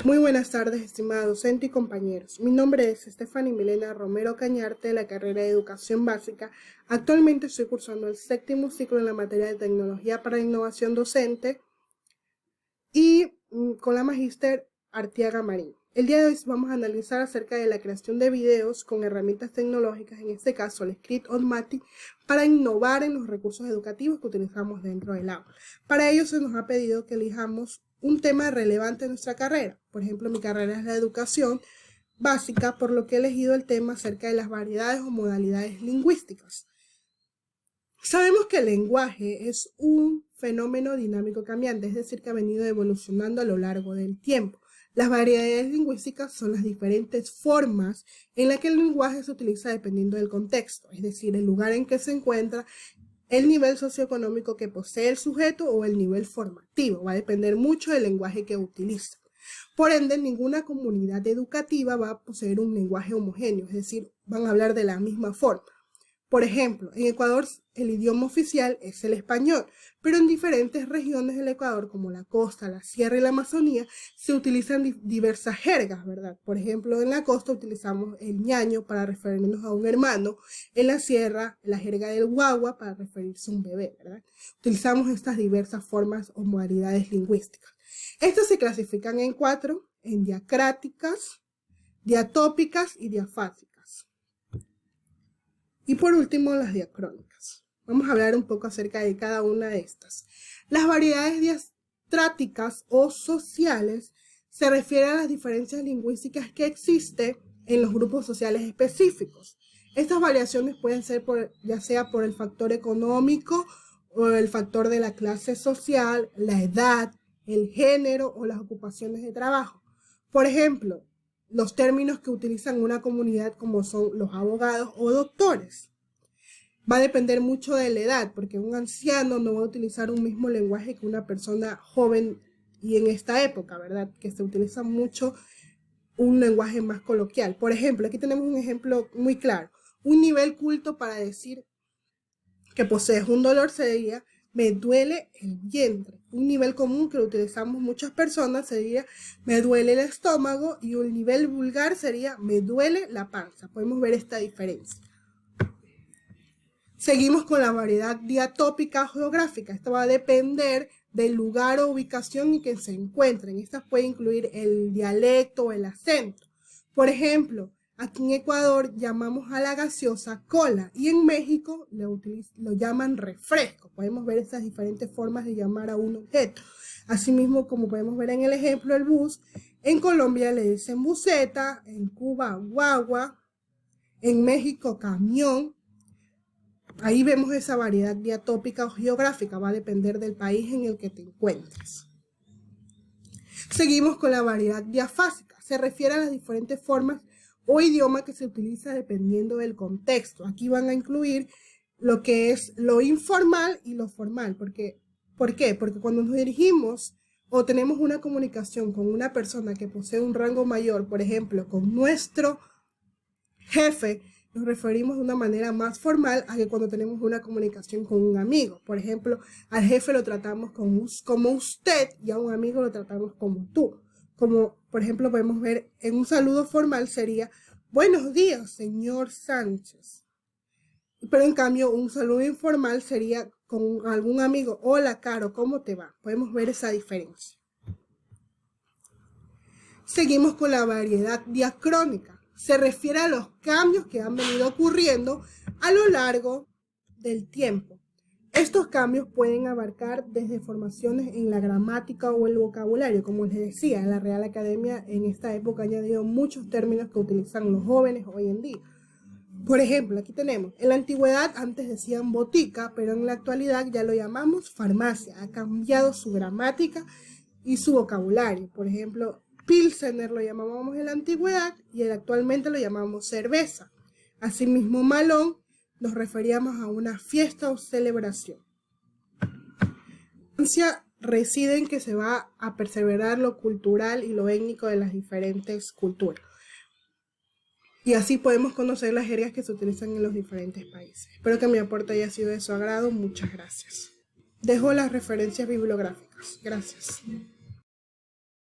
Muy buenas tardes, estimada docente y compañeros. Mi nombre es Stephanie Milena Romero Cañarte, de la carrera de Educación Básica. Actualmente estoy cursando el 7º ciclo en la materia de Tecnología para Innovación Docente y con la magíster Artiaga Marín. El día de hoy vamos a analizar acerca de la creación de videos con herramientas tecnológicas, en este caso el Script-on-Mati, para innovar en los recursos educativos que utilizamos dentro del aula. Para ello se nos ha pedido que elijamos un tema relevante en nuestra carrera. Por ejemplo, mi carrera es la educación básica, por lo que he elegido el tema acerca de las variedades o modalidades lingüísticas. Sabemos que el lenguaje es un fenómeno dinámico cambiante, es decir, que ha venido evolucionando a lo largo del tiempo. Las variedades lingüísticas son las diferentes formas en las que el lenguaje se utiliza dependiendo del contexto, es decir, el lugar en que se encuentra, el nivel socioeconómico que posee el sujeto o el nivel formativo. Va a depender mucho del lenguaje que utiliza. Por ende, ninguna comunidad educativa va a poseer un lenguaje homogéneo, es decir, van a hablar de la misma forma. Por ejemplo, en Ecuador el idioma oficial es el español, pero en diferentes regiones del Ecuador, como la costa, la sierra y la Amazonía, se utilizan diversas jergas, ¿verdad? Por ejemplo, en la costa utilizamos el ñaño para referirnos a un hermano, en la sierra la jerga del guagua para referirse a un bebé, ¿verdad? Utilizamos estas diversas formas o modalidades lingüísticas. Estas se clasifican en 4, en diacráticas, diatópicas y diafásicas. Y por último, las diacrónicas. Vamos a hablar un poco acerca de cada una de estas. Las variedades diastráticas o sociales se refieren a las diferencias lingüísticas que existen en los grupos sociales específicos. Estas variaciones pueden ser ya sea por el factor económico o el factor de la clase social, la edad, el género o las ocupaciones de trabajo. Por ejemplo, los términos que utilizan una comunidad como son los abogados o doctores. Va a depender mucho de la edad, porque un anciano no va a utilizar un mismo lenguaje que una persona joven y en esta época, ¿verdad? Que se utiliza mucho un lenguaje más coloquial. Por ejemplo, aquí tenemos un ejemplo muy claro. Un nivel culto para decir que posees un dolor sería me duele el vientre. Un nivel común que lo utilizamos muchas personas sería me duele el estómago, y un nivel vulgar sería me duele la panza. Podemos ver esta diferencia. Seguimos con la variedad diatópica geográfica. Esto va a depender del lugar o ubicación en que se encuentren. Estas pueden incluir el dialecto o el acento. Por ejemplo, aquí en Ecuador llamamos a la gaseosa cola y en México lo llaman refresco. Podemos ver estas diferentes formas de llamar a un objeto. Asimismo, como podemos ver en el ejemplo, el bus, en Colombia le dicen buseta, en Cuba guagua, en México camión. Ahí vemos esa variedad diatópica o geográfica, va a depender del país en el que te encuentres. Seguimos con la variedad diafásica. Se refiere a las diferentes formas o idioma que se utiliza dependiendo del contexto. Aquí van a incluir lo que es lo informal y lo formal. ¿Por qué? Porque cuando nos dirigimos o tenemos una comunicación con una persona que posee un rango mayor, por ejemplo, con nuestro jefe, nos referimos de una manera más formal a que cuando tenemos una comunicación con un amigo. Por ejemplo, al jefe lo tratamos como usted y a un amigo lo tratamos como tú. Como, por ejemplo, podemos ver en un saludo formal sería buenos días, señor Sánchez. Pero en cambio, un saludo informal sería con algún amigo. Hola, Caro, ¿cómo te va? Podemos ver esa diferencia. Seguimos con la variedad diacrónica. Se refiere a los cambios que han venido ocurriendo a lo largo del tiempo. Estos cambios pueden abarcar desde formaciones en la gramática o el vocabulario. Como les decía, la Real Academia en esta época ha añadido muchos términos que utilizan los jóvenes hoy en día. Por ejemplo, aquí tenemos, en la antigüedad antes decían botica, pero en la actualidad ya lo llamamos farmacia. Ha cambiado su gramática y su vocabulario. Por ejemplo, Pilsener lo llamábamos en la antigüedad y actualmente lo llamamos cerveza. Asimismo, malón nos referíamos a una fiesta o celebración. La diferencia reside en que se va a perseverar lo cultural y lo étnico de las diferentes culturas. Y así podemos conocer las jergas que se utilizan en los diferentes países. Espero que mi aporte haya sido de su agrado. Muchas gracias. Dejo las referencias bibliográficas. Gracias.